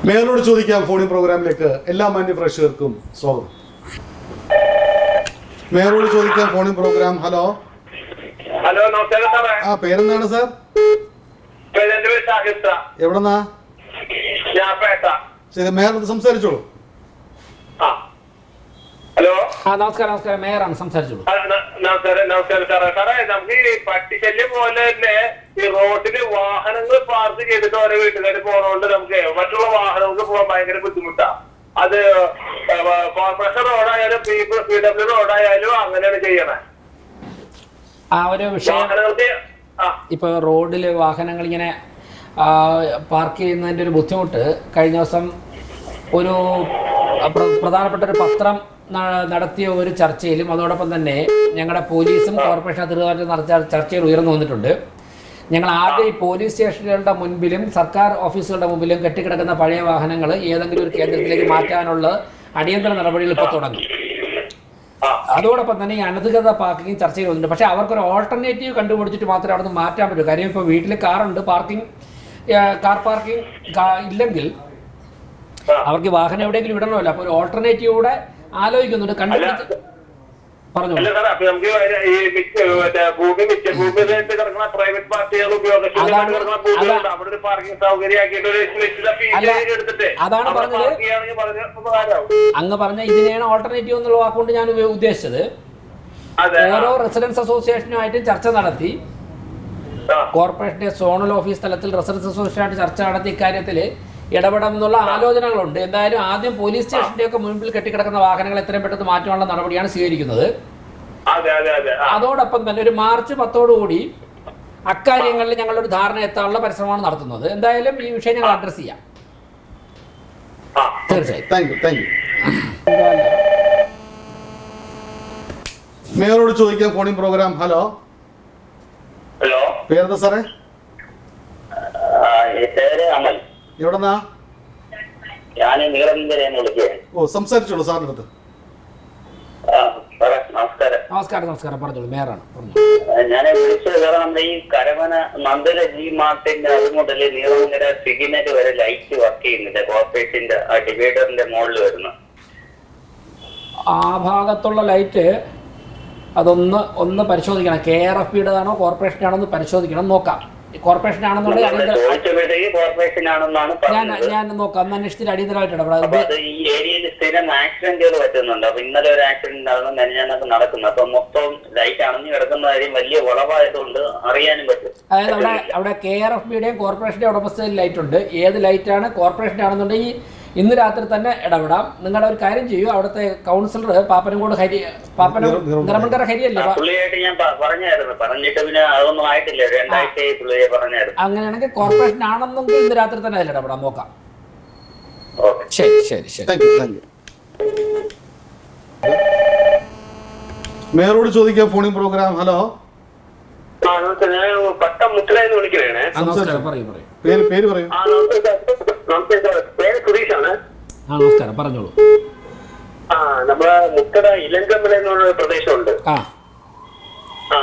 മേയറോട് ചോദിക്കാം ഫോണിൻ പ്രോഗ്രാമിലേക്ക് എല്ലാ മാന്യ പ്രേക്ഷകർക്കും സ്വാഗതം. മേയറോട് ചോദിക്കാം ഫോണിൻ പ്രോഗ്രാം. ഹലോ ഹലോ, നമസ്കാരം സാറേ. പേരെന്താണ് സാർ? എവിടെന്നാ? ശരി, മേയർ സംസാരിച്ചോളൂ. ഹലോ, നമസ്കാരം. നമസ്കാരം, മേയറാണ്, സംസാരിച്ചോളൂ. നമസ്കാരം സാറേ. സാറേ, നമുക്ക് ഈ പട്ടിശല്യം പോലെ തന്നെ ഈ റോഡില് വാഹനങ്ങൾ പാർക്ക് ചെയ്തിട്ട് ഓരോ വീട്ടുകാർ പോണോണ്ട് നമുക്ക് മറ്റുള്ള വാഹനങ്ങൾക്ക് പോകാൻ ഭയങ്കര ബുദ്ധിമുട്ടാണ്. അത് കോർപ്പറേഷൻ റോഡായാലും PW റോഡായാലും അങ്ങനെയാണ് ചെയ്യണേ. ആ ഒരു വിഷയം ഇപ്പൊ റോഡില് വാഹനങ്ങൾ ഇങ്ങനെ പാർക്ക് ചെയ്യുന്നതിന്റെ ഒരു ബുദ്ധിമുട്ട് കഴിഞ്ഞ ദിവസം ഒരു പ്രധാനപ്പെട്ട ഒരു പത്രം നടത്തിയ ഒരു ചർച്ചയിലും അതോടൊപ്പം തന്നെ ഞങ്ങളുടെ പോലീസും കോർപ്പറേഷൻ അധികൃതരും നടത്തിയ ചർച്ചയിൽ ഉയർന്നു വന്നിട്ടുണ്ട്. ഞങ്ങൾ ആദ്യം ഈ പോലീസ് സ്റ്റേഷനുകളുടെ മുൻപിലും സർക്കാർ ഓഫീസുകളുടെ മുമ്പിലും കെട്ടിക്കിടക്കുന്ന പഴയ വാഹനങ്ങൾ ഏതെങ്കിലും ഒരു കേന്ദ്രത്തിലേക്ക് മാറ്റാനുള്ള അടിയന്തര നടപടികൾ ഇപ്പോൾ തുടങ്ങും. അതോടൊപ്പം തന്നെ ഈ അനധികൃത പാർക്കിംഗ് ചർച്ചയിൽ വന്നിട്ടുണ്ട്. പക്ഷേ അവർക്കൊരു ഓൾട്ടർനേറ്റീവ് കണ്ടുപിടിച്ചിട്ട് മാത്രമേ അവിടെ നിന്ന് മാറ്റാൻ പറ്റൂ. കാര്യം ഇപ്പോൾ വീട്ടിൽ കാറുണ്ട്, കാർ പാർക്കിംഗ് ഇല്ലെങ്കിൽ അവർക്ക് വാഹനം എവിടെയെങ്കിലും ഇടണമല്ലോ. അപ്പോൾ ഒരു ഓൾട്ടർനേറ്റീവ് കൂടെ ആലോചിക്കുന്നുണ്ട്, കണ്ടുപിടിച്ച് പറഞ്ഞോളൂ. അതാണ് പറഞ്ഞത്. അങ്ങ് പറഞ്ഞ ഇതിനെയാണ് ഓൾട്ടർനേറ്റീവ് എന്നുള്ള വാക്കുകൊണ്ട് ഞാൻ ഉദ്ദേശിച്ചത്. ഓരോ റെസിഡൻസ് അസോസിയേഷനുമായിട്ട് ചർച്ച നടത്തി, കോർപ്പറേഷന്റെ സോണൽ ഓഫീസ് തലത്തിൽ റെസിഡൻസ് അസോസിയേഷനായിട്ട് ചർച്ച നടത്തി ഇക്കാര്യത്തിൽ ഇടപെടണം എന്നുള്ള ആലോചനകളുണ്ട്. എന്തായാലും ആദ്യം പോലീസ് സ്റ്റേഷന്റെ ഒക്കെ മുൻപിൽ കെട്ടിക്കിടക്കുന്ന വാഹനങ്ങൾ എത്രയും പെട്ടെന്ന് മാറ്റാനുള്ള നടപടിയാണ് സ്വീകരിക്കുന്നത്. അതോടൊപ്പം തന്നെ ഒരു മാർച്ച് 10 അക്കാര്യങ്ങളിൽ ഞങ്ങളൊരു ധാരണ എത്താനുള്ള പരിശ്രമമാണ് നടത്തുന്നത്. എന്തായാലും ഈ വിഷയം ഞങ്ങൾ അഡ്രസ് ചെയ്യാം. തീർച്ചയായും. മേയറോട് ചോദിക്കാം ഫോണിൻ പ്രോഗ്രാം. ഹലോ, പേരെന്താ സാറേ? എവിടെന്നാ? സംസാരിച്ചോളൂ സാറിന്റെ അടുത്ത്. നമസ്കാരം, പറഞ്ഞോളൂ. മേയറാണ്, ഞാൻ വിളിച്ചത് കാരണം നമ്മുടെ ഈ കരമന മന്ദല മാർട്ടിന്റെ അത് മുതൽ നീളമങ്കര സിഗ്നറ്റ് വരെ ലൈറ്റ് വർക്ക് ചെയ്യുന്നില്ല. കോർപ്പറേഷന്റെ ആ ഡിവൈഡറിന്റെ മുകളിൽ വരുന്നു. ആ ഭാഗത്തുള്ള ലൈറ്റ് അതൊന്ന് പരിശോധിക്കണം. KRFBയുടേതാണോ കോർപ്പറേഷനാണോ എന്ന് പരിശോധിക്കണം, നോക്കാം. കോർപ്പറേഷൻ ആണെന്നുണ്ടെങ്കിൽ ഞാൻ നോക്കാം. അന്ന് അന്വേഷിച്ചിട്ട് അടിയന്തരമായിട്ട് ഇടപെടാം. ഈ ഏരിയയിൽ സ്ഥിരം ആക്സിഡന്റുകൾ പറ്റുന്നുണ്ട്. അപ്പൊ ഇന്നലെ ഒരു ആക്സിഡന്റ് ആണെന്ന് മെനഞ്ഞാന്നൊക്കെ നടക്കുന്നത്. അപ്പൊ മൊത്തം ലൈറ്റ് അണഞ്ഞു കിടക്കുന്ന കാര്യം വലിയ വളവായതുകൊണ്ട് അറിയാനും പറ്റും. അതായത് അവിടെ KRFBയുടെയും കോർപ്പറേഷന്റെ ഉടമസ്ഥയിൽ ലൈറ്റ് ഉണ്ട്. ഏത് ലൈറ്റാണ് കോർപ്പറേഷന്റെ ആണെന്നുണ്ടെങ്കിൽ ഇന്ന് രാത്രി തന്നെ ഇടപെടാം. നിങ്ങളുടെ ഒരു കാര്യം ചെയ്യൂ, അവിടുത്തെ കൗൺസിലർ പാപ്പനംകോട് നിറമങ്കര ഹരിയല്ലേ? അങ്ങനെയാണെങ്കിൽ കോർപ്പറേഷൻ ആണെന്നെങ്കിൽ ഇന്ന് രാത്രി തന്നെ അതിൽ ഇടപെടാം, നോക്കാം. ശരി. മേയറോട് ചോദിക്കാം ഫോണിൻ പ്രോഗ്രാം. ഹലോ, പട്ടം മുത്തലായെന്ന് വിളിക്കണേ. പേര് പറയൂ. പേര് സുധീഷാണ്. നമസ്കാരം, പറഞ്ഞോളൂ. നമ്മളെ മുക്കട ഇലങ്കമ്പല എന്നുള്ള പ്രദേശമുണ്ട്.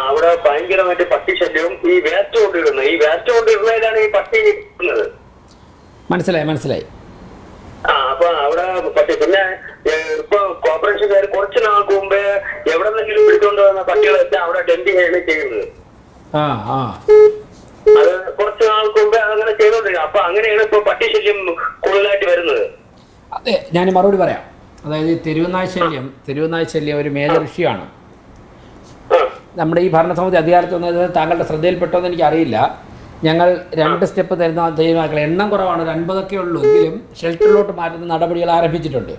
അവിടെ ഭയങ്കരമായിട്ട് പട്ടി ശല്യവും ഈ വേസ്റ്റ് കൊണ്ടിടുന്നതിലാണ് ഈ പട്ടി ഇടുന്നത്. മനസ്സിലായി. അപ്പൊ അവിടെ പട്ടി പിന്നെ ഇപ്പൊ കോർപ്പറേഷൻകാർ കുറച്ച് നാൾക്ക് മുമ്പേ എവിടെ നിന്നെങ്കിലും പിടിച്ചുകൊണ്ട് വന്ന പട്ടികളൊക്കെ അവിടെ ഡെന്റിങ് ആണ് ചെയ്യുന്നത്. അത് കുറച്ച് നാൾക്ക് മുമ്പേ അങ്ങനെ ചെയ്തോണ്ടിരിക്കും. അപ്പൊ അങ്ങനെയാണ് ഇപ്പൊ പട്ടി ശല്യം കൂടുതലായിട്ട് വരുന്നത്. അതെ, ഞാൻ മറുപടി പറയാം. അതായത് തെരുവുനായ് ശല്യം ഒരു മേജർ ഇഷ്യൂ ആണ്. നമ്മുടെ ഈ ഭരണസമിതി അധികാരത്തിൽ വന്നത് താങ്കളുടെ ശ്രദ്ധയിൽപ്പെട്ടോ എന്ന് എനിക്കറിയില്ല. ഞങ്ങൾ 2 സ്റ്റെപ്പ് തരുന്ന ദൈവമാക്കളെ എണ്ണം കുറവാണ്, ഒരു 50 ഉള്ളൂ. എങ്കിലും ഷെൽട്ടറിലോട്ട് മാറ്റുന്ന നടപടികൾ ആരംഭിച്ചിട്ടുണ്ട്.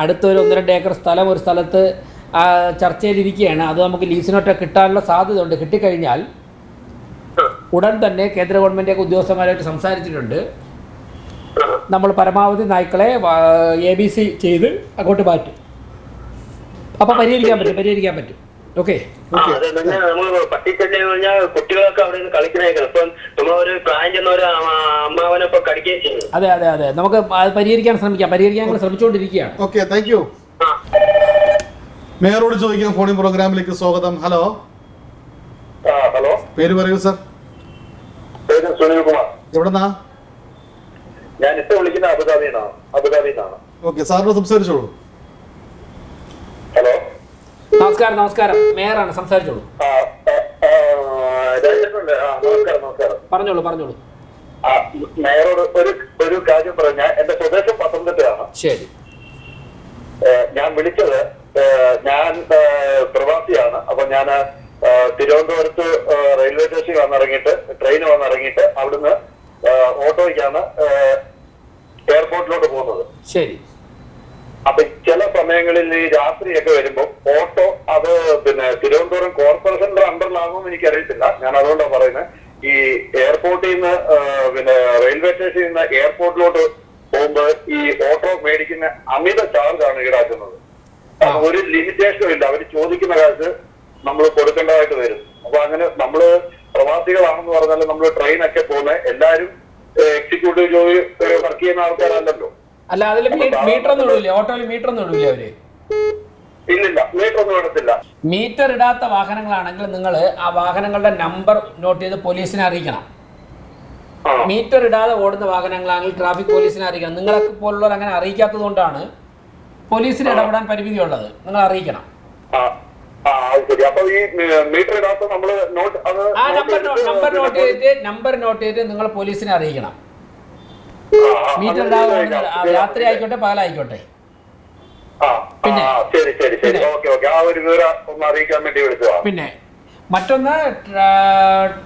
അടുത്തൊരു 1-2 ഏക്കർ സ്ഥലം ഒരു സ്ഥലത്ത് ചർച്ചയിലിരിക്കുകയാണ്. അത് നമുക്ക് ലീസിനൊക്കെ കിട്ടാനുള്ള സാധ്യത ഉണ്ട്. കിട്ടിക്കഴിഞ്ഞാൽ ഉടൻ തന്നെ കേന്ദ്ര ഗവൺമെൻറ് ഉദ്യോഗസ്ഥന്മാരായിട്ട് സംസാരിച്ചിട്ടുണ്ട്. നമ്മൾ പരമാവധി നായ്ക്കളെ ABC ചെയ്ത് അങ്ങോട്ട് മാറ്റും. അപ്പം പരിഹരിക്കാൻ പറ്റും. ഓക്കെ. പട്ടിശല്യം കഴിഞ്ഞാൽ കുട്ടികളൊക്കെ അവിടെ നിന്ന് കളിക്കുന്നേക്കണം. ഇപ്പം നമ്മളൊരു പ്രായം ചെന്ന ഒരു അമ്മാവനെ ഇപ്പൊ കടിക്കുകയും ചെയ്യും. അതെ, നമുക്ക് അത് പരിഹരിക്കാൻ ശ്രമിച്ചുകൊണ്ടിരിക്കുകയാണ്. Okay, thank you. മേയറോട് ചോദിക്കാം ഫോണിൻ പ്രോഗ്രാമിലേക്ക് സ്വാഗതം. ഹലോ, പേര് പറയൂ സർ. സുനിൽകുമാർ. എവിടെന്നാ? ഞാൻ ഇപ്പൊ വിളിക്കുന്ന അബുദാബിന്നാണ്. ഓക്കെ, സാറിന് സംസാരിച്ചോളൂ. ഹലോ, നമസ്കാരം. മേയറാണ്, സംസാരിച്ചോളൂ. നമസ്കാരം. പറഞ്ഞോളൂ. മേയറോട് ഒരു കാര്യം പറഞ്ഞ, എന്റെ സ്വദേശം പത്തനംതിട്ടയാണ്. ശരി. ഞാൻ വിളിച്ചത്, ഞാൻ പ്രവാസിയാണ്. അപ്പൊ ഞാൻ തിരുവനന്തപുരത്ത് റെയിൽവേ സ്റ്റേഷനിൽ വന്നിറങ്ങിയിട്ട്, ട്രെയിൻ വന്നിറങ്ങിയിട്ട് അവിടുന്ന് ഓട്ടോയ്ക്കാണ് എയർപോർട്ടിലോട്ട് പോകുന്നത്. ശരി. അപ്പൊ ചില സമയങ്ങളിൽ ഈ രാത്രിയൊക്കെ വരുമ്പോൾ ഓട്ടോ അത് തിരുവനന്തപുരം കോർപ്പറേഷന്റെ അണ്ടറിലാകുമെന്ന് എനിക്കറിയത്തില്ല. ഞാൻ അതുകൊണ്ടാണ് പറയുന്നത്, ഈ എയർപോർട്ടിൽ നിന്ന് റെയിൽവേ സ്റ്റേഷനിൽ നിന്ന് എയർപോർട്ടിലോട്ട് പോകുമ്പോ ഈ ഓട്ടോ മേടിക്കുന്ന അമിത ചാർജാണ് ഈടാക്കുന്നത്. ഒരു ലിമിറ്റേഷനും ഇല്ല. അവർ ചോദിക്കുന്ന കാശ് നമ്മൾ കൊടുക്കേണ്ടതായിട്ട് വരും. അപ്പൊ അങ്ങനെ നമ്മള് പ്രവാസികളാണെന്ന് പറഞ്ഞാൽ നമ്മൾ ട്രെയിനൊക്കെ പോകുന്ന എല്ലാരും എക്സിക്യൂട്ടീവ് ജോലി വർക്ക് ചെയ്യുന്ന ആൾക്കാരല്ലല്ലോ. അല്ല, അതിൽ മീറ്റർ ഒന്നും ഇടൂലേ? ഓട്ടോയിൽ മീറ്റർ ഒന്നും ഇടൂലേ അവര്? ഇല്ലില്ല, മീറ്റർ ഒന്നും ഇടത്തില്ല. മീറ്റർ ഇടാത്ത വാഹനങ്ങളാണെങ്കിൽ നിങ്ങൾ ആ വാഹനങ്ങളുടെ നമ്പർ നോട്ട് ചെയ്ത് പോലീസിനെ അറിയിക്കണം. മീറ്റർ ഇടാതെ ഓടുന്ന വാഹനങ്ങളാണെങ്കിൽ ട്രാഫിക് പോലീസിനെ അറിയിക്കണം. നിങ്ങളെ പോലുള്ളവർ അങ്ങനെ അറിയിക്കാത്തത് കൊണ്ടാണ് പോലീസിന് ഇടപെടാൻ പരിമിതി ഉള്ളത്. നിങ്ങൾ അറിയിക്കണം. നമ്പർ നോട്ട് ചെയ്തിട്ട് നിങ്ങൾ പോലീസിനെ അറിയിക്കണം. മീറ്റർ ഇടാതെ രാത്രി ആയിക്കോട്ടെ പകലായിക്കോട്ടെ. പിന്നെ മറ്റൊന്ന്,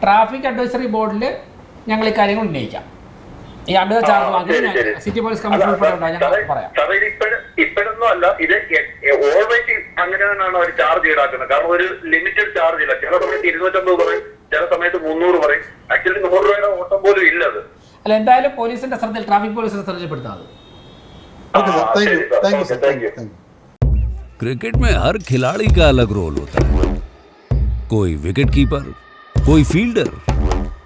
ട്രാഫിക് അഡ്വൈസറി ബോർഡിൽ ഞങ്ങൾ ഈ കാര്യങ്ങൾ ഉന്നയിക്കാം. ഈ അമിത ചാർജ് വാങ്ങി സിറ്റി പോലീസ് കമ്മീഷണർ പറയാം. ഇപ്പോഴൊന്നും അല്ല, ഇത് ഓൾവേസ് അങ്ങനെ തന്നെയാണ് അവർ ചാർജ് ഈടാക്കുന്നത്. കാരണം ഒരു ലിമിറ്റഡ് ചാർജ് ഇല്ല. ചില സമയത്ത് 250 പറയും, ചില സമയത്ത് 300 പറയും. ആക്ച്വലി 100 രൂപയുടെ ഓട്ടം പോലും ഇല്ല അത്. അല്ല, എന്തായാലും പോലീസിന്റെ ശ്രദ്ധയിൽ, ട്രാഫിക് പോലീസിന്റെ ശ്രദ്ധയിൽപ്പെടുത്താം. क्रिकेट में हर खिलाड़ी का अलग रोल होता है. कोई विकेट कीपर, कोई फील्डर,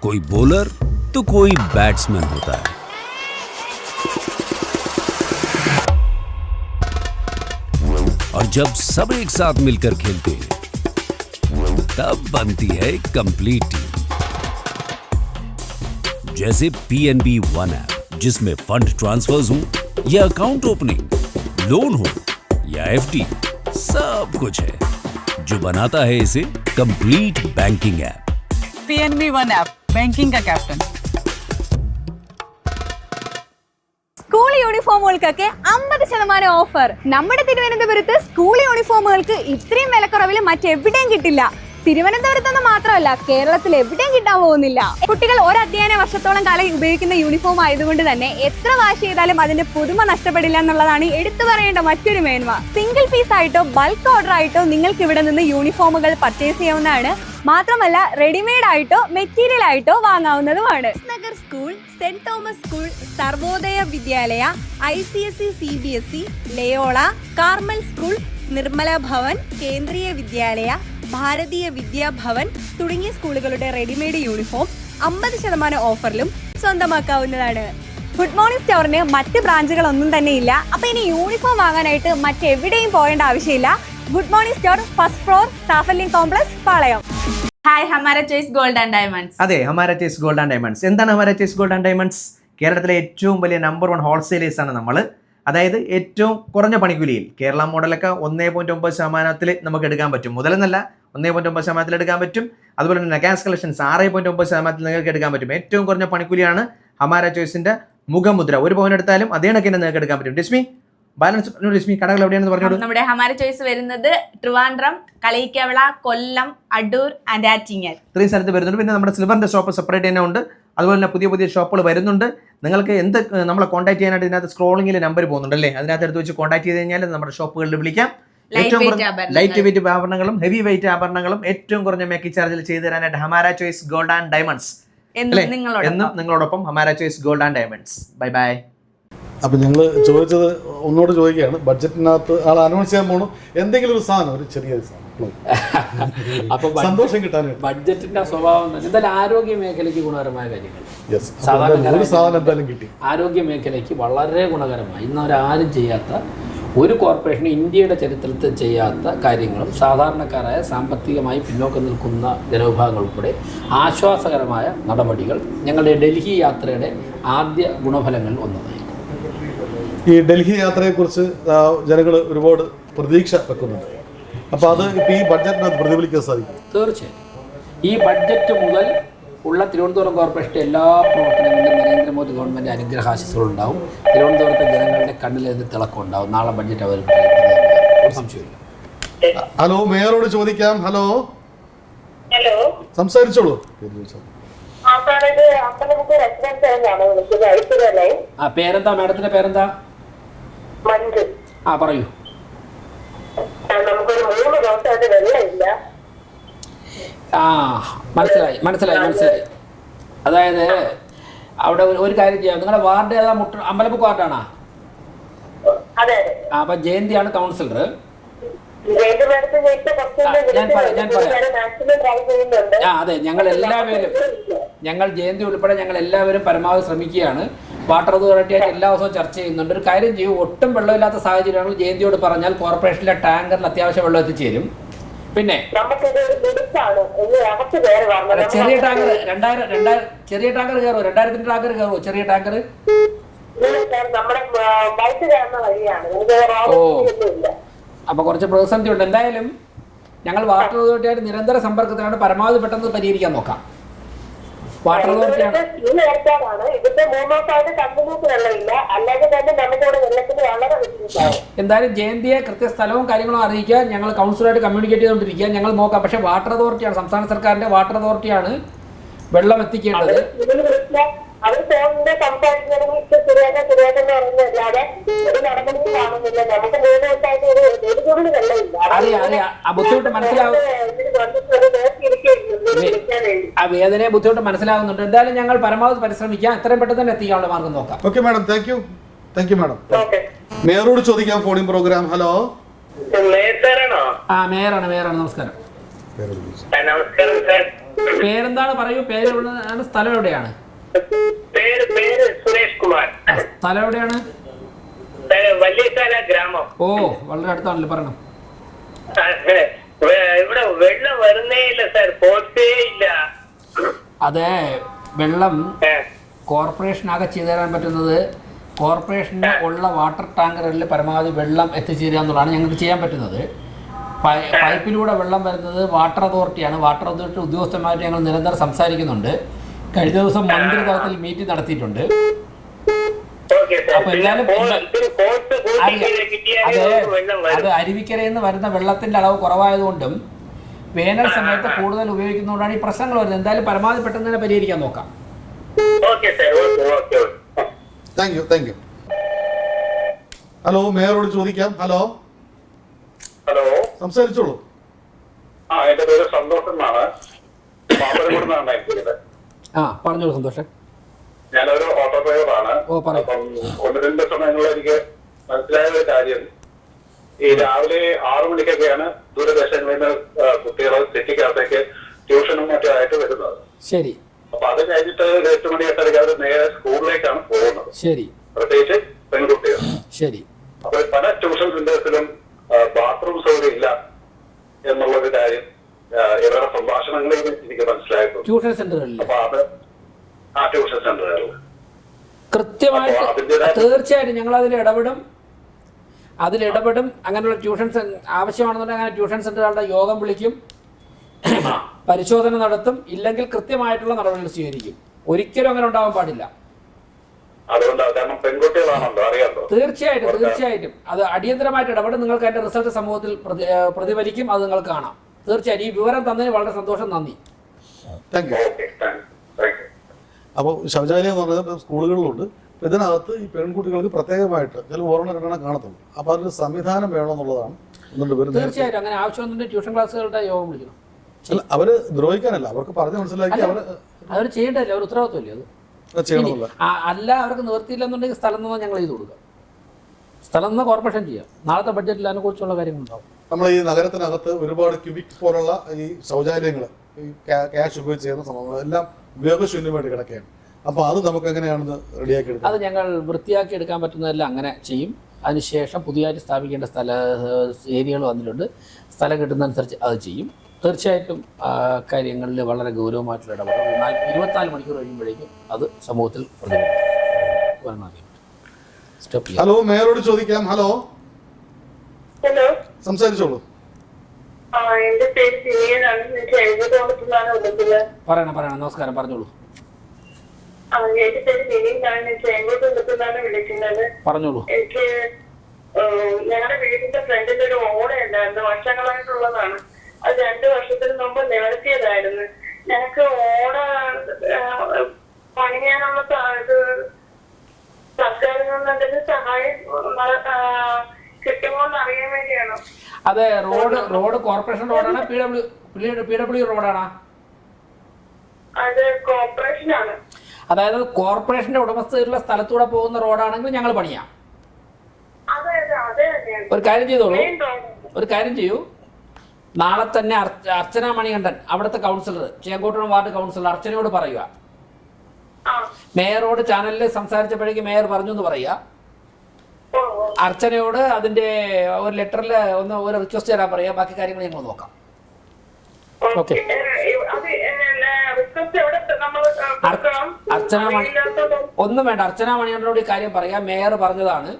कोई बॉलर तो कोई बैट्समैन होता है. और जब सब एक साथ मिलकर खेलते हैं तब बनती है कंप्लीट टीम. जैसे PNB One ऐप, जिसमें फंड ट्रांसफर्स हो या अकाउंट ओपनिंग, लोन हो या FD, सब कुछ है जो बनाता है इसे complete banking app. PNB One app, banking का कैप्टन. സ്കൂൾ യൂണിഫോമുകൾക്കൊക്കെ 50% ഓഫർ. നമ്മുടെ തിരുവനന്തപുരത്ത് സ്കൂൾ യൂണിഫോമുകൾക്ക് ഇത്രയും വിലക്കുറവിൽ മറ്റെവിടെയും കിട്ടില്ല. തിരുവനന്തപുരത്തൊന്നും മാത്രമല്ല, കേരളത്തിൽ എവിടെയും കിട്ടാൻ പോകുന്നില്ല. കുട്ടികൾ ഒരു അധ്യയന വർഷത്തോളം കാലം ഉപയോഗിക്കുന്ന യൂണിഫോം ആയതുകൊണ്ട് തന്നെ എത്ര വാഷ് ചെയ്താലും അതിന്റെ പുതുമ നഷ്ടപ്പെടില്ല എന്നുള്ളതാണ് എടുത്തു പറയേണ്ട മറ്റൊരു മേന്മ. സിംഗിൾ പീസ് ആയിട്ടോ ബൾക്ക് ഓർഡർ ആയിട്ടോ നിങ്ങൾക്ക് ഇവിടെ നിന്ന് യൂണിഫോമുകൾ പർച്ചേസ് ചെയ്യാവുന്നതാണ്. മാത്രമല്ല, റെഡിമെയ്ഡ് ആയിട്ടോ മെറ്റീരിയൽ ആയിട്ടോ വാങ്ങാവുന്നതുമാണ്. Nagar school, Saint Thomas school, Sarvodaya Vidyalaya, ICSE CBSE, Loyola, Carmel school, Nirmala Bhavan, Kendriya Vidyalaya, Bharatiya Vidyabhavan തുടങ്ങിയ സ്കൂളുകളുടെ റെഡിമെയ്ഡ് യൂണിഫോം 50% ഓഫറിലും സ്വന്തമാക്കാവുന്നതാണ്. ഗുഡ് മോർണിംഗ് സ്റ്റോറിന് മറ്റ് ബ്രാഞ്ചുകളൊന്നും തന്നെ ഇല്ല. അപ്പൊ ഇനി യൂണിഫോം വാങ്ങാനായിട്ട് മറ്റെവിടെയും പോകേണ്ട ആവശ്യമില്ല. Good morning store, first floor, Saphalyam complex, Palayam. Hi, Hamara choice gold and diamonds. അതെ, Hamara choice gold and diamonds. എന്താണ് Hamara choice gold and diamonds? കേരളത്തിലെ ഏറ്റവും വലിയ നമ്പർ 1 ഹോൾസെയിലേഴ്സ് ആണ് നമ്മൾ. അതായത് ഏറ്റവും കുറഞ്ഞ പണിക്കൂലിയിൽ കേരള മോഡലൊക്കെ 1.9% നമുക്ക് എടുക്കാൻ പറ്റും. മുതലെന്നല്ല, 1.9% എടുക്കാൻ പറ്റും. അതുപോലെ തന്നെ നഗാസ് കളക്ഷൻസ് 6.9% നിങ്ങൾക്ക് എടുക്കാൻ പറ്റും. ഏറ്റവും കുറഞ്ഞ പണിക്കൂലിയാണ് ഹമാര ചോയ്സിന്റെ മുഖമുദ്ര. ഒരു പവൻ എടുത്താലും അതേ കണക്കിന് നിങ്ങൾക്ക് എടുക്കാൻ പറ്റും. രശ്മി, ബാലൻസ് രശ്മി, കടകൾ എവിടെയാണെന്ന് പറഞ്ഞോളൂ. നമ്മുടെ ഹമാര ചോയ്സ് വരുന്നത് ട്രിവാൻഡ്രം, കളിയിക്കവള, കൊല്ലം, അടൂർ ആൻഡ് ആറ്റിങ്ങൽ, ഇത്രയും സ്ഥലത്ത് വരുന്നുണ്ട്. പിന്നെ നമ്മുടെ സിൽവറിന്റെ ഷോപ്പ് സെപ്പറേറ്റ് തന്നെ ഉണ്ട്. അതുപോലെ തന്നെ പുതിയ പുതിയ ഷോപ്പുകൾ വരുന്നുണ്ട്. നിങ്ങൾക്ക് എന്ത് നമ്മളെ കോൺടാക്ട് ചെയ്യാനായിട്ട് ഇതിനകത്ത് സ്ക്രോളിംഗിൽ നമ്പർ പോകുന്നുണ്ടല്ലേ, അതിനകത്ത് എടുത്ത് വെച്ച് കോൺടാക്ട് ചെയ്ത് കഴിഞ്ഞാൽ നമ്മുടെ ഷോപ്പുകളിൽ വിളിക്കാം. ഏറ്റവും ലൈറ്റ് വെയിറ്റ് ആഭരണങ്ങളും ഹെവി വെയിറ്റ് ആഭരണങ്ങളും ഏറ്റവും കുറഞ്ഞ മേക്കിംഗ് ചാർജിൽ ചെയ്തു തരാനായിട്ട് Hamara choice gold and diamonds എന്നും നിങ്ങളോടൊപ്പം Hamara choice gold and diamonds. Bye bye. അപ്പം ഞങ്ങൾ ചോദിച്ചത് ഒന്നുകൂടെ ചോദിക്കുകയാണ്, ബഡ്ജറ്റിനകത്ത് ആൾ അനൗൺസ് ചെയ്യാൻ പോകണം എന്തെങ്കിലും ഒരു സാധനം, ഒരു ചെറിയൊരു സാധനം അപ്പൊ സന്തോഷം കിട്ടാനായിട്ട്. ബഡ്ജറ്റിന്റെ സ്വഭാവം എന്തായാലും ആരോഗ്യ മേഖലയ്ക്ക് ഗുണകരമായ കാര്യങ്ങൾ സാധനം എന്തായാലും കിട്ടി. ആരോഗ്യ മേഖലയ്ക്ക് വളരെ ഗുണകരമായി ഇന്നവരാരും ചെയ്യാത്ത ഒരു കോർപ്പറേഷനും ഇന്ത്യയുടെ ചരിത്രത്തിൽ ചെയ്യാത്ത കാര്യങ്ങളും സാധാരണക്കാരായ സാമ്പത്തികമായി പിന്നോക്കം നിൽക്കുന്ന ജനവിഭാഗങ്ങൾ ഉൾപ്പെടെ ആശ്വാസകരമായ നടപടികൾ ഞങ്ങളുടെ ഡൽഹി യാത്രയുടെ ആദ്യ ഗുണഫലങ്ങളിൽ ഒന്നതായി. ഈ ഡൽഹി യാത്രയെക്കുറിച്ച് ജനങ്ങൾ ഒരുപാട് പ്രതീക്ഷ വെക്കുന്നുണ്ട്. അപ്പോൾ അത് ഇപ്പോൾ ഈ ബഡ്ജറ്റിനകത്ത് പ്രതിഫലിക്കാൻ സാധിക്കും. തീർച്ചയായും ഈ ബഡ്ജറ്റ് മുതൽ ഉള്ള തിരുവനന്തപുരം കോർപ്പറേഷൻ്റെ എല്ലാ പ്രവർത്തനങ്ങളിലും നരേന്ദ്രമോദി ഗവൺമെൻറ് അനുഗ്രഹാശിസുകളുണ്ടാവും. തിരുവനന്തപുരത്തെ ജനങ്ങളുടെ കണ്ണിലേത് തിളക്കം ഉണ്ടാവും. നാളെ ബഡ്ജറ്റ് അവതരിപ്പിക്കുന്നത് ഒരു സംശയമില്ല. ഹലോ, മേയറോട് ചോദിക്കാം. ഹലോ, ഹലോ, സംസാരിച്ചോളൂ. പേരെന്താ മാഡത്തിന്റെ പേരെന്താ? മഞ്ജു. പറയൂ. നമുക്കൊരു 3 ദിവസമായിട്ട് വെള്ളമില്ല. മനസ്സിലായി. അതായത് അവിടെ ഒരു കാര്യം ചെയ്യാം. നിങ്ങളുടെ വാർഡ് ഏതാ? അമ്പലപ്പുഴ വാർഡാണോ? അതെ. അപ്പൊ ജയന്തിയാണ് കൗൺസിലർ. അതെ, ഞങ്ങൾ ജയന്തി ഉൾപ്പെടെ ഞങ്ങൾ എല്ലാവരും പരമാവധി ശ്രമിക്കുകയാണ്. വാട്ടർ അതോറിറ്റിയായിട്ട് എല്ലാ ദിവസവും ചർച്ച ചെയ്യുന്നുണ്ട്. ഒരു കാര്യം ചെയ്യും, ഒട്ടും വെള്ളമില്ലാത്ത സാഹചര്യമാണെങ്കിൽ ജയന്തിയോട് പറഞ്ഞാൽ കോർപ്പറേഷനിലെ ടാങ്കറിൽ അത്യാവശ്യം വെള്ളം എത്തിച്ചേരും. പിന്നെ ചെറിയ ടാങ്കർ 2000 ചെറിയ ടാങ്കർ കയറുമോ? 2000 ടാങ്കർ കയറുമോ? ചെറിയ ടാങ്കർ അപ്പൊ കുറച്ച് പ്രതിസന്ധി ഉണ്ട്. എന്തായാലും ഞങ്ങൾ വാട്ടർ അതോറിറ്റിയായിട്ട് നിരന്തര സമ്പർക്കത്തിലാണ്. പരമാവധി പെട്ടെന്ന് പരിഹരിക്കാൻ നോക്കാം. വാട്ടർ അതോറിറ്റിയാണ് എന്തായാലും ജയന്തിയെ കൃത്യസ്ഥലവും കാര്യങ്ങളും അറിയിക്കുക. ഞങ്ങൾ കൗൺസിലറായിട്ട് കമ്മ്യൂണിക്കേറ്റ് ചെയ്തുകൊണ്ടിരിക്കുക. ഞങ്ങൾ നോക്കാം. പക്ഷേ വാട്ടർ അതോറിറ്റിയാണ്, സംസ്ഥാന സർക്കാരിന്റെ വാട്ടർ അതോറിറ്റിയാണ് വെള്ളം എത്തിക്കേണ്ടത്. അറിയാം, ആ ബുദ്ധിമുട്ട് മനസ്സിലാവും. ആ വേദനയെ ബുദ്ധിമുട്ട് മനസ്സിലാവുന്നുണ്ട്. എന്തായാലും ഞങ്ങൾ പരമാവധി പരിശ്രമിക്കാം. എത്രയും പെട്ടെന്ന് തന്നെ എത്തിക്കാനുള്ള മാർഗം നോക്കാം. Okay madam, thank you madam. മേയറോട് ചോദിക്കാം ഫോണിംഗ് പ്രോഗ്രാം. ഹലോ, മേയറാണ്. നമസ്കാരം. നമസ്കാരം സാർ. പേരെന്താണ്? പറയൂ. പേര് എവിടെയാണ്? സ്ഥലം എവിടെയാണ്? പേര് സുരേഷ് കുമാർ. സ്ഥലം എവിടെയാണ്? വലിയശാല ഗ്രാമം. ഓ, വളരെ അടുത്താണല്ലോ. പറയണം. ഇവിടെ വെള്ളം വരുന്നേ ഇല്ല സാർ, പോട്ടേ ഇല്ല. അതെ, വെള്ളം കോർപ്പറേഷനാകെ ചെയ്തു തരാൻ പറ്റുന്നത് കോർപ്പറേഷന് ഉള്ള വാട്ടർ ടാങ്കറുകളിൽ പരമാവധി വെള്ളം എത്തിച്ചേരുക എന്നുള്ളതാണ് ഞങ്ങൾക്ക് ചെയ്യാൻ പറ്റുന്നത്. പൈപ്പിലൂടെ വെള്ളം വരുന്നത് വാട്ടർ അതോറിറ്റിയാണ്. വാട്ടർ അതോറിറ്റി ഉദ്യോഗസ്ഥന്മാരായിട്ട് ഞങ്ങൾ നിരന്തരം സംസാരിക്കുന്നുണ്ട്. കഴിഞ്ഞ ദിവസം മന്ത്രി തലത്തിൽ മീറ്റിംഗ് നടത്തിയിട്ടുണ്ട്. അപ്പൊ എന്തായാലും അത് അരുവിക്കരയിൽ നിന്ന് വരുന്ന വെള്ളത്തിന്റെ അളവ് കുറവായതുകൊണ്ടും വേനൽ സമയത്ത് കൂടുതൽ ഉപയോഗിക്കുന്നതുകൊണ്ടാണ് ഈ പ്രശ്നങ്ങൾ വരുന്നത്. എന്തായാലും പരമാവധി പെട്ടെന്ന് തന്നെ പരിഹരിക്കാൻ നോക്കാം. Thank you. ഹലോ, മേയറോട് ചോദിക്കാം. ഹലോ, സംസാരിച്ചോളൂ. എന്റെ പേര് സന്തോഷം എന്നാണ്. പറഞ്ഞോളൂ സന്തോഷം. ഞാനൊരു ഓട്ടോ ഡ്രൈവറാണ്. അപ്പം 1-2 സമയങ്ങളിൽ എനിക്ക് മനസ്സിലായ ഒരു കാര്യം, ഈ രാവിലെ 6 മണിക്കൊക്കെയാണ് ദൂരദേശങ്ങളിൽ നിന്ന് കുട്ടികൾ സിറ്റിക്കകത്തേക്ക് ട്യൂഷനും മറ്റും ആയിട്ട് വരുന്നത്. ശരി. അപ്പൊ അത് കഴിഞ്ഞിട്ട് 8 മണി 8:30 അവർ നേരെ സ്കൂളിലേക്കാണ് പോകുന്നത്. ശരി. പ്രത്യേകിച്ച് പെൺകുട്ടികൾ. ശരി. അപ്പൊ പല ട്യൂഷൻ സെന്റേഴ്സിലും ബാത്റൂം സൗകര്യം ഇല്ല എന്നുള്ളൊരു കാര്യം ഇവരുടെ സംഭാഷണങ്ങളിൽ എനിക്ക് മനസ്സിലായിട്ടുണ്ട്. ട്യൂഷൻ സെന്ററുകളിൽ അപ്പൊ അത് ആ ട്യൂഷൻ സെന്ററുകളിൽ കൃത്യമായിട്ട് തീർച്ചയായിട്ടും ഞങ്ങൾ അതിലിടപെടും. അങ്ങനെയുള്ള ട്യൂഷൻ ആവശ്യമാണെന്നുണ്ടെങ്കിൽ അങ്ങനെ ട്യൂഷൻ സെന്ററുകളുടെ യോഗം വിളിക്കും, പരിശോധന നടത്തും. ഇല്ലെങ്കിൽ കൃത്യമായിട്ടുള്ള നടപടികൾ സ്വീകരിക്കും. ഒരിക്കലും അങ്ങനെ ഉണ്ടാവാൻ പാടില്ല. തീർച്ചയായിട്ടും അത് അടിയന്തരമായിട്ട് ഇടപെടും. നിങ്ങൾക്ക് അതിന്റെ റിസൾട്ട് സമൂഹത്തിൽ പ്രതിഫലിക്കും. അത് നിങ്ങൾക്ക് കാണാം. തീർച്ചയായും ഈ വിവരം തന്നതിന് വളരെ സന്തോഷം. നന്ദി. അപ്പോൾ ശൗചാലയം എന്ന് പറയുന്നത് സ്കൂളുകളിലുണ്ട്. ഇതിനകത്ത് ഈ പെൺകുട്ടികൾക്ക് പ്രത്യേകമായിട്ട് ചില ഓർമ്മ കാണത്തുള്ളൂ. അപ്പോൾ അതിന് സംവിധാനം വേണമെന്നുള്ളതാണ്. തീർച്ചയായിട്ടും അങ്ങനെ ആവശ്യമുണ്ടെങ്കിൽ ട്യൂഷൻ ക്ലാസ്സുകളുടെ യോഗം വിളിക്കണം. അല്ല, അവര് ദ്രോഹിക്കാനല്ല, അവർക്ക് പറഞ്ഞ് മനസ്സിലാക്കി അവർ ചെയ്യേണ്ടതല്ലേ, അവർ ഉത്തരവാദിത്വമല്ലേ അത് ചെയ്യണമല്ല. അല്ല, അവർക്ക് നിവർത്തിയില്ലെന്നുണ്ടെങ്കിൽ സ്ഥലം നിന്ന് ഞങ്ങൾ ചെയ്ത് കൊടുക്കുക. സ്ഥലം നിന്ന് കോർപ്പറേഷൻ ചെയ്യാം. നാളത്തെ ബഡ്ജറ്റിൽ അതിനെക്കുറിച്ചുള്ള കാര്യങ്ങളുണ്ടാവും. നമ്മൾ ഈ നഗരത്തിനകത്ത് ഒരുപാട് ക്യൂബിക് പോലുള്ള ഈ ശൗചാലയങ്ങൾ, ഈ ക്യാഷ് ഉപയോഗിച്ച് ചെയ്യുന്ന സംഭവങ്ങൾ എല്ലാം ഉപയോഗശൂന്യമായിട്ട് കിടക്കുകയാണ്. അപ്പോൾ അത് നമുക്ക് എങ്ങനെയാണെന്ന് റെഡിയാക്കി എടുക്കാം? അത് ഞങ്ങൾ വൃത്തിയാക്കി എടുക്കാൻ പറ്റുന്നതെല്ലാം അങ്ങനെ ചെയ്യും. അതിനുശേഷം പുതിയതായിട്ട് സ്ഥാപിക്കേണ്ട ഏരിയകൾ വന്നിട്ടുണ്ട്. സ്ഥലം കിട്ടുന്നതനുസരിച്ച് അത് ചെയ്യും. തീർച്ചയായിട്ടും കാര്യങ്ങളിൽ വളരെ ഗൗരവമായിട്ടുള്ള ഇടപെടൽ 24 മണിക്കൂർ കഴിയുമ്പോഴേക്കും അത് സമൂഹത്തിൽ പ്രതിഫലിക്കും. ഹലോ, മേയറോട് ചോദിക്കാം. ഹലോ, ഹലോ, സംസാരിച്ചോളൂ. എന്റെ പേര് സിനിയനാണ്. ചെങ്കോട്ടുള്ളതാണ് വിളിക്കുന്നത്. പറയണം. നമസ്കാരം, പറഞ്ഞോളൂ. എന്റെ പേര് സിനിയനാണ്. ഞാൻ ചെങ്കോട്ട് വിളിക്കുന്നതാണ് വിളിക്കുന്നത്. പറഞ്ഞോളൂ. എനിക്ക് ഞങ്ങളുടെ വീടിന്റെ ഫ്രണ്ടിൽ ഒരു ഓട ഉണ്ടായിരുന്നു. വർഷങ്ങളായിട്ടുള്ളതാണ്. അത് 2 വർഷത്തിന് മുമ്പ് നിവർത്തിയതായിരുന്നു. ഞങ്ങൾക്ക് ഓട പണിയാനുള്ള സർക്കാരിൽ നിന്ന് എന്തെങ്കിലും സഹായം കിട്ടുമോ എന്ന് അറിയാൻ വേണ്ടിയാണ്. അതെ, റോഡ് കോർപ്പറേഷൻ റോഡാണ്, PW റോഡാണ്? അത് കോർപ്പറേഷനാണ്. അതായത് കോർപ്പറേഷന്റെ ഉടമസ്ഥതയിലുള്ള സ്ഥലത്തൂടെ പോകുന്ന റോഡാണെങ്കിൽ ഞങ്ങൾ പണിയാം. ഒരു കാര്യം ചെയ്യൂ, നാളെ തന്നെ അർച്ചന മണികണ്ഠൻ, അവിടുത്തെ കൗൺസിലർ, ചേങ്കോട്ടുളം വാർഡ് കൗൺസിലർ അർച്ചനയോട് പറയുക. മേയറോട് ചാനലിൽ സംസാരിച്ചപ്പോഴേക്കും മേയർ പറഞ്ഞു എന്ന് പറയുക. അർച്ചനയോട് അതിന്റെ ഒരു ലെറ്ററിൽ ഒരു റിക്വസ്റ്റ് തരാൻ പറയുക. ബാക്കി കാര്യങ്ങൾ ഞങ്ങൾ നോക്കാം. ഓക്കെ. ഒന്നും വേണ്ട, അർച്ചന മണികണ്ഠനോട് ഈ കാര്യം പറയാം. മേയർ പറഞ്ഞതാണ്,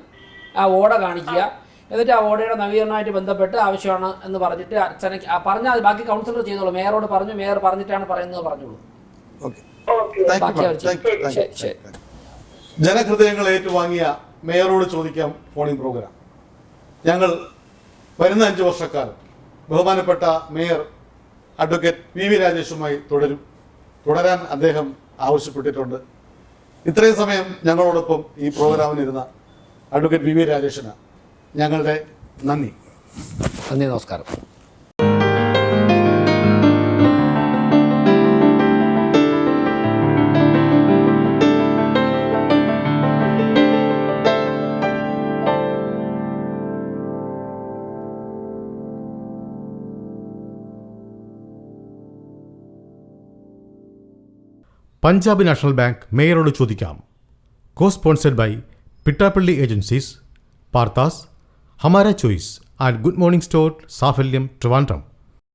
ആ ഓട കാണിക്കുക, എന്നിട്ട് ആ ഓടയുടെ നവീകരണമായിട്ട് ബന്ധപ്പെട്ട് ആവശ്യമാണ് എന്ന് പറഞ്ഞിട്ട് അർച്ചനയ്ക്ക് പറഞ്ഞാൽ ബാക്കി കൗൺസിലർ ചെയ്തോളൂ. മേയറോട് പറഞ്ഞു, മേയർ പറഞ്ഞിട്ടാണ് പറയുന്നത് പറഞ്ഞോളൂ. ജനഹൃദയങ്ങൾ ഏറ്റുവാങ്ങിയ മേയറോട് ചോദിക്കാം ഫോണിംഗ് പ്രോഗ്രാം ഞങ്ങൾ വരുന്ന 5 വർഷക്കാലം ബഹുമാനപ്പെട്ട മേയർ അഡ്വക്കേറ്റ് PV രാജേഷുമായി തുടരാൻ അദ്ദേഹം ആവശ്യപ്പെട്ടിട്ടുണ്ട്. ഇത്രയും സമയം ഞങ്ങളോടൊപ്പം ഈ പ്രോഗ്രാമിനിരുന്ന അഡ്വക്കേറ്റ് PV രാജേഷിന് ഞങ്ങളുടെ നന്ദി. നമസ്കാരം. പഞ്ചാബ് നാഷണൽ ബാങ്ക് മേയറോട് ചോദിക്കാം. Co sponsored by Pittappilly agencies, Parthas, Hamara choice and good morning store, Saphalyam, Trivandrum.